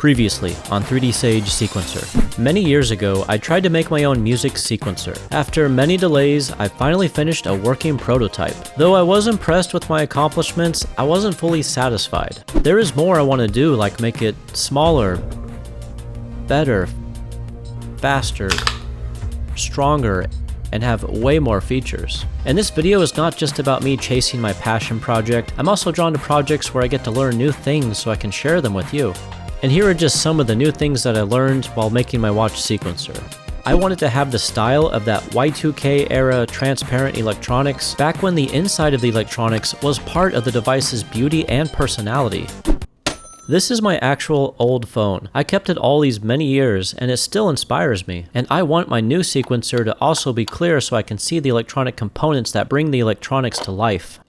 Previously on 3D Sage Sequencer. Many years ago, I tried to make my own music sequencer. After many delays, I finally finished a working prototype. Though I was impressed with my accomplishments, I wasn't fully satisfied. There is more I want to do, like make it smaller, better, faster, stronger, and have way more features. And this video is not just about me chasing my passion project. I'm also drawn to projects where I get to learn new things so I can share them with you. And here are just some of the new things that I learned while making my watch sequencer. I wanted to have the style of that Y2K era transparent electronics, back when the inside of the electronics was part of the device's beauty and personality. This is my actual old phone. I kept it all these many years and it still inspires me. And I want my new sequencer to also be clear so I can see the electronic components that bring the electronics to life.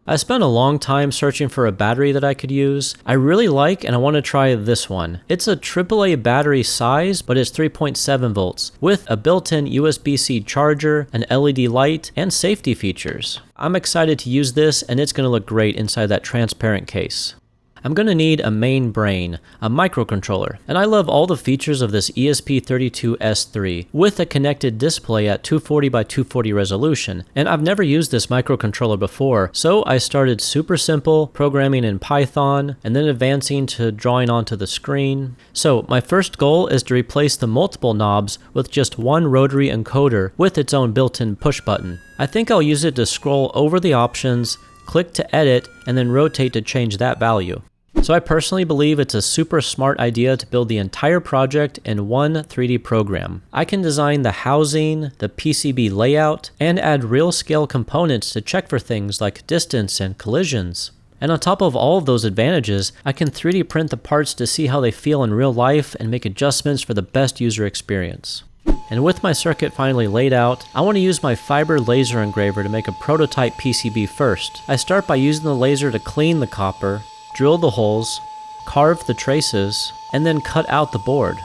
I spent a long time searching for a battery that I could use. I really like and I want to try this one. It's a AAA battery size, but it's 3.7 volts with a built-in USB-C charger, an LED light, and safety features. I'm excited to use this and it's going to look great inside that transparent case. I'm going to need a main brain, a microcontroller, and I love all the features of this ESP32S3 with a connected display at 240 by 240 resolution, and I've never used this microcontroller before, so I started super simple, programming in Python, and then advancing to drawing onto the screen. So my first goal is to replace the multiple knobs with just one rotary encoder with its own built-in push button. I think I'll use it to scroll over the options, click to edit, and then rotate to change that value. So I personally believe it's a super smart idea to build the entire project in one 3D program. I can design the housing, the PCB layout, and add real scale components to check for things like distance and collisions. And on top of all of those advantages, I can 3D print the parts to see how they feel in real life and make adjustments for the best user experience. And with my circuit finally laid out, I want to use my fiber laser engraver to make a prototype PCB first. I start by using the laser to clean the copper, drill the holes, carve the traces, and then cut out the board.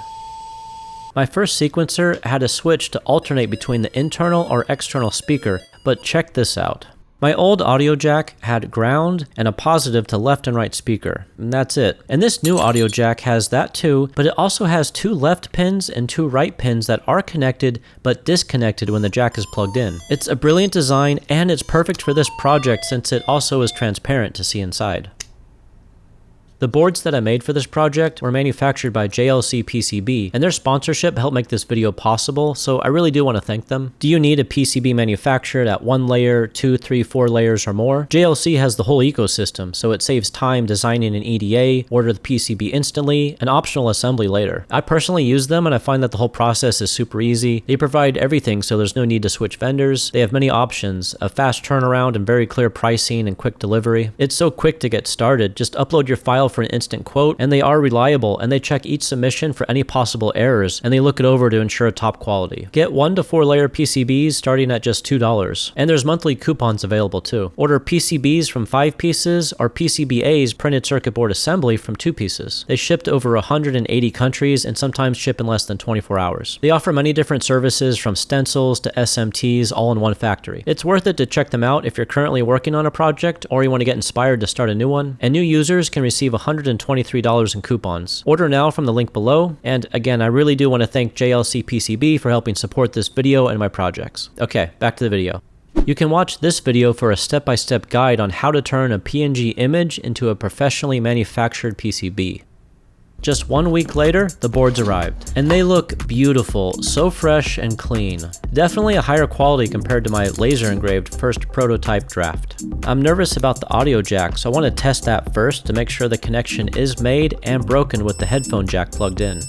My first sequencer had a switch to alternate between the internal or external speaker, but check this out. My old audio jack had ground and a positive to left and right speaker, and that's it. And this new audio jack has that too, but it also has 2 left pins and 2 right pins that are connected but disconnected when the jack is plugged in. It's a brilliant design and it's perfect for this project since it also is transparent to see inside. The boards that I made for this project were manufactured by JLCPCB, and their sponsorship helped make this video possible, so I really do want to thank them. Do you need a PCB manufactured at 1 layer, 2, 3, 4 layers or more? JLC has the whole ecosystem, so it saves time designing an EDA, order the PCB instantly, and optional assembly later. I personally use them and I find that the whole process is super easy. They provide everything so there's no need to switch vendors. They have many options, a fast turnaround and very clear pricing and quick delivery. It's so quick to get started, just upload your file for an instant quote, and they are reliable and they check each submission for any possible errors and they look it over to ensure top quality. Get 1 to 4 layer PCBs starting at just $2, and there's monthly coupons available too. Order PCBs from 5 pieces or PCBAs, printed circuit board assembly, from 2 pieces. They ship to over 180 countries and sometimes ship in less than 24 hours. They offer many different services from stencils to SMTs all in one factory. It's worth it to check them out if you're currently working on a project or you want to get inspired to start a new one, and new users can receive $123 in coupons. Order now from the link below, and again, I really do want to thank JLCPCB for helping support this video and my projects. Okay, back to the video. You can watch this video for a step-by-step guide on how to turn a PNG image into a professionally manufactured PCB. Just 1 week later, the boards arrived, and they look beautiful, so fresh and clean. Definitely a higher quality compared to my laser engraved first prototype draft. I'm nervous about the audio jack, so I want to test that first to make sure the connection is made and broken with the headphone jack plugged in.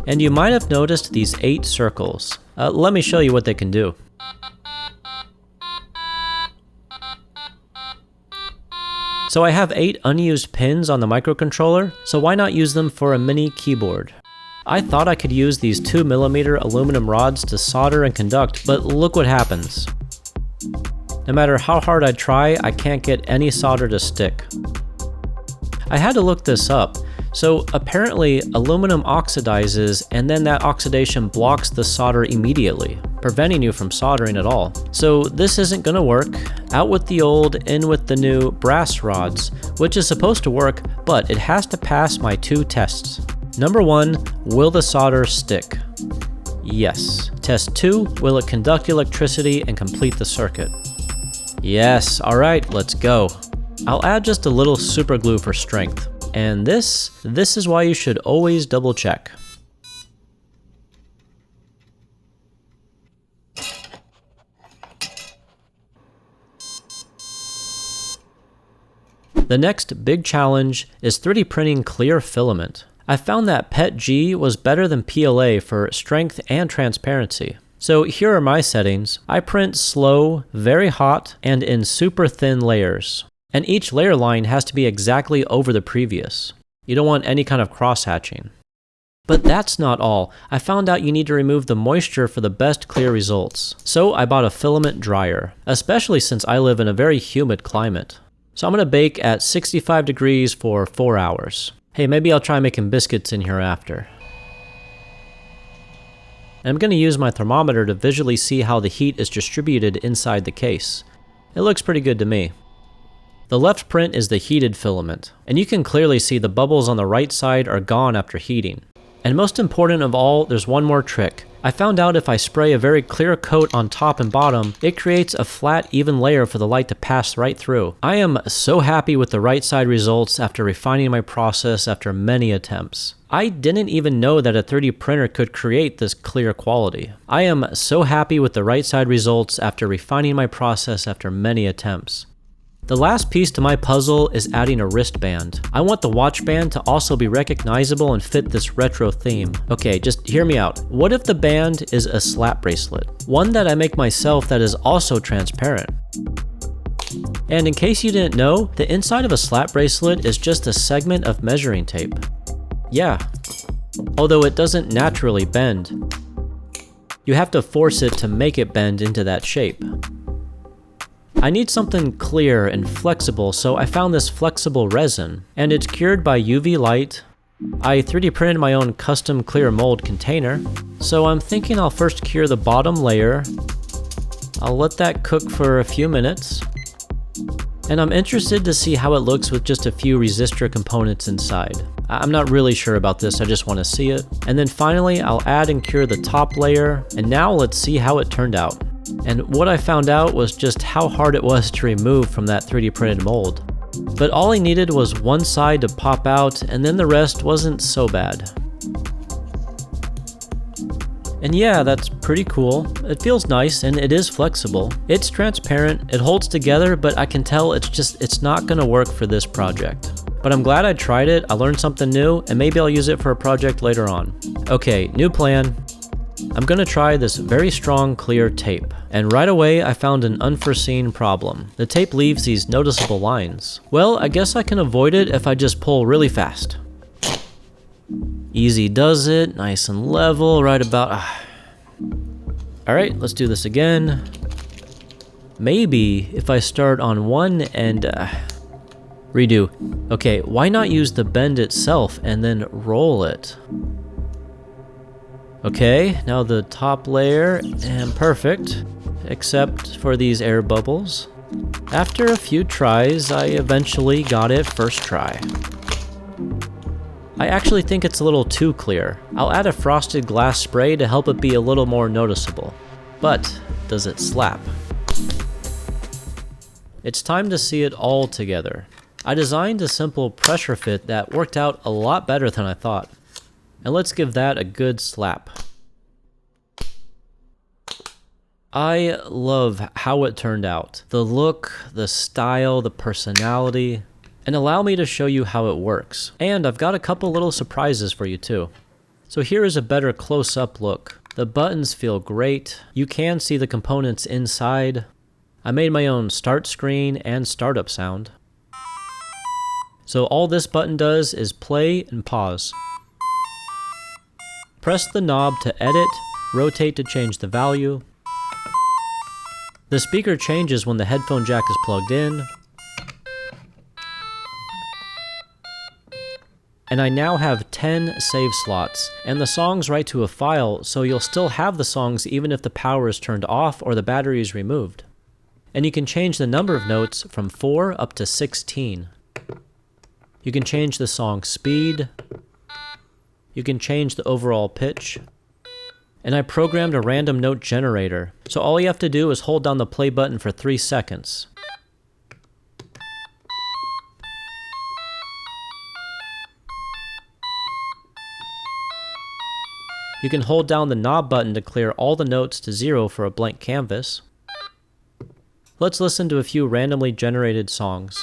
And you might have noticed these 8 circles. Let me show you what they can do. So I have 8 unused pins on the microcontroller, so why not use them for a mini keyboard? I thought I could use these 2mm aluminum rods to solder and conduct, but look what happens. No matter how hard I try, I can't get any solder to stick. I had to look this up. So apparently aluminum oxidizes and then that oxidation blocks the solder immediately. preventing you from soldering at all. So this isn't gonna work. Out with the old, in with the new brass rods, which is supposed to work, but it has to pass my 2 tests. Number 1, will the solder stick? Yes. Test 2, will it conduct electricity and complete the circuit? Yes. Alright, let's go. I'll add just a little super glue for strength. And this is why you should always double check. The next big challenge is 3D printing clear filament. I found that PETG was better than PLA for strength and transparency. So here are my settings. I print slow, very hot, and in super thin layers. And each layer line has to be exactly over the previous. You don't want any kind of cross-hatching. But that's not all. I found out you need to remove the moisture for the best clear results. So I bought a filament dryer, especially since I live in a very humid climate. So I'm gonna bake at 65 degrees for 4 hours. Hey, maybe I'll try making biscuits in here after. And I'm gonna use my thermometer to visually see how the heat is distributed inside the case. It looks pretty good to me. The left print is the heated filament, and you can clearly see the bubbles on the right side are gone after heating. And most important of all, there's one more trick. I found out if I spray a very clear coat on top and bottom, it creates a flat, even layer for the light to pass right through. I am so happy with the right side results after refining my process after many attempts. I didn't even know that a 3D printer could create this clear quality. I am so happy with the right side results after refining my process after many attempts. The last piece to my puzzle is adding a wristband. I want the watch band to also be recognizable and fit this retro theme. Okay, just hear me out. What if the band is a slap bracelet? One that I make myself that is also transparent. And in case you didn't know, the inside of a slap bracelet is just a segment of measuring tape. Yeah, although it doesn't naturally bend. You have to force it to make it bend into that shape. I need something clear and flexible, so I found this flexible resin, and it's cured by UV light. I 3D printed my own custom clear mold container, so I'm thinking I'll first cure the bottom layer. I'll let that cook for a few minutes, and I'm interested to see how it looks with just a few resistor components inside. I'm not really sure about this, I just want to see it. And then finally, I'll add and cure the top layer, and now let's see how it turned out. And what I found out was just how hard it was to remove from that 3D printed mold. But all I needed was one side to pop out, and then the rest wasn't so bad. And yeah, that's pretty cool. It feels nice and it is flexible. It's transparent, it holds together, but I can tell it's not gonna work for this project. But I'm glad I tried it, I learned something new, and maybe I'll use it for a project later on. Okay, new plan. I'm gonna try this very strong clear tape. And right away I found an unforeseen problem. The tape leaves these noticeable lines. Well, I guess I can avoid it if I just pull really fast. Easy does it, nice and level, right about... Alright, let's do this again. Maybe if I start on one and... redo. Okay, why not use the bend itself and then roll it? Okay, now the top layer, and perfect, except for these air bubbles. After a few tries, I eventually got it first try. I actually think it's a little too clear. I'll add a frosted glass spray to help it be a little more noticeable. But, does it slap? It's time to see it all together. I designed a simple pressure fit that worked out a lot better than I thought. And let's give that a good slap. I love how it turned out. The look, the style, the personality. And allow me to show you how it works. And I've got a couple little surprises for you too. So here is a better close-up look. The buttons feel great. You can see the components inside. I made my own start screen and startup sound. So all this button does is play and pause. Press the knob to edit, rotate to change the value. The speaker changes when the headphone jack is plugged in. And I now have 10 save slots, and the songs write to a file, so you'll still have the songs even if the power is turned off or the battery is removed. And you can change the number of notes from 4 up to 16. You can change the song speed. You can change the overall pitch. And I programmed a random note generator, so all you have to do is hold down the play button for 3 seconds. You can hold down the knob button to clear all the notes to 0 for a blank canvas. Let's listen to a few randomly generated songs.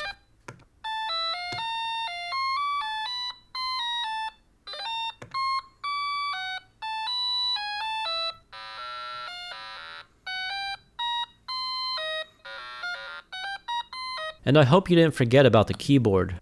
And I hope you didn't forget about the keyboard.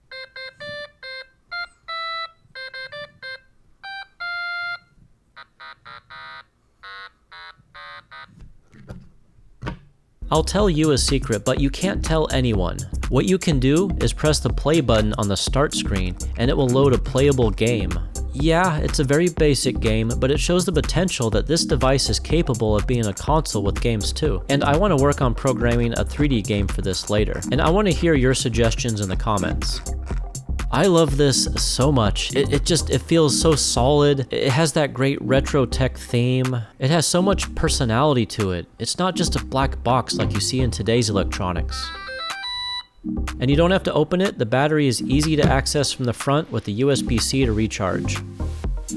I'll tell you a secret, but you can't tell anyone. What you can do is press the play button on the start screen, and it will load a playable game. Yeah, it's a very basic game, but it shows the potential that this device is capable of being a console with games too. And I want to work on programming a 3D game for this later, and I want to hear your suggestions in the comments. I love this so much. It feels so solid. It has that great retro tech theme. It has so much personality to it. It's not just a black box like you see in today's electronics. And you don't have to open it. The battery is easy to access from the front with the USB-C to recharge.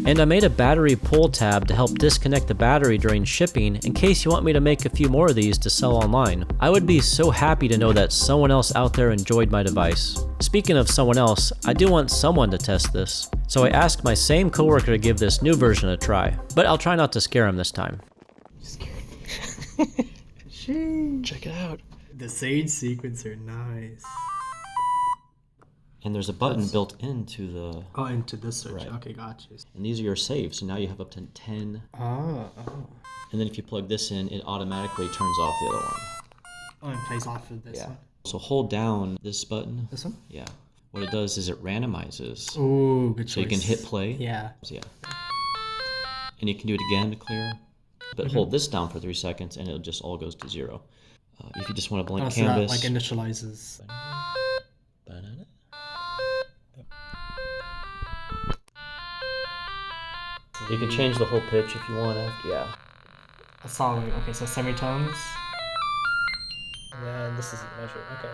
And I made a battery pull tab to help disconnect the battery during shipping in case you want me to make a few more of these to sell online. I would be so happy to know that someone else out there enjoyed my device. Speaking of someone else, I do want someone to test this. So I asked my same coworker to give this new version a try. But I'll try not to scare him this time. Check it out. The Sage sequencer, nice. And there's a button built into the... Oh, into this search. Right. Okay, gotcha. And these are your saves, so now you have up to 10. Oh. And then if you plug this in, it automatically turns off the other one. Oh, and plays off of this one. So hold down this button. This one? Yeah. What it does is it randomizes. Ooh, good choice. So you can hit play. Yeah. Yeah. And you can do it again to clear. But hold this down for 3 seconds and it just all goes to 0. If you just want a blank canvas. So that, like, initializes. You can change the whole pitch if you want to. Yeah. A song. Okay, so semitones. And then this is measured. Okay.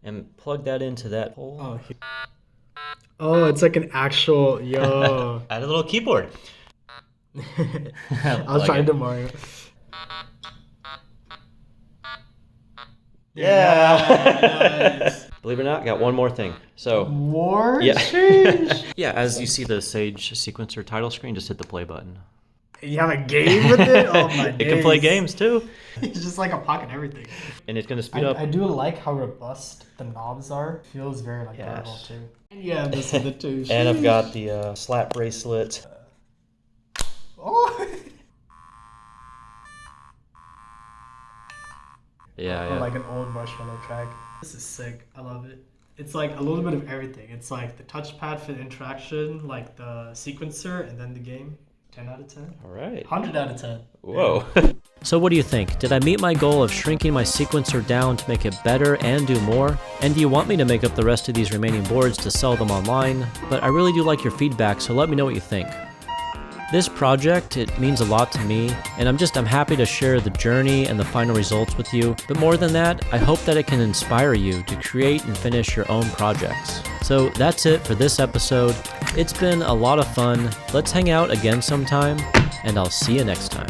And plug that into that hole. Oh, here. Oh, it's like an actual, yo. Add a little keyboard. I'll try to Mario. Yeah. Nice. Believe it or not, got one more thing. So more? Yeah. Sheesh. Yeah, as you see the Sage sequencer title screen, just hit the play button. You have a game with it? Oh my days. It can play games too. It's just like a pocket everything. And it's gonna speed up. I do like how robust the knobs are. Feels very like durable too. And yeah, this is the two. And I've got the slap bracelet. Oh. Yeah. Like an old Marshmallow track. This is sick. I love it. It's like a little bit of everything. It's like the touchpad for the interaction, like the sequencer, and then the game. 10 out of 10. All right. 100 out of 10. Whoa. So what do you think? Did I meet my goal of shrinking my sequencer down to make it better and do more? And do you want me to make up the rest of these remaining boards to sell them online? But I really do like your feedback, so let me know what you think. This project, it means a lot to me, and I'm happy to share the journey and the final results with you. But more than that, I hope that it can inspire you to create and finish your own projects. So that's it for this episode. It's been a lot of fun. Let's hang out again sometime, and I'll see you next time.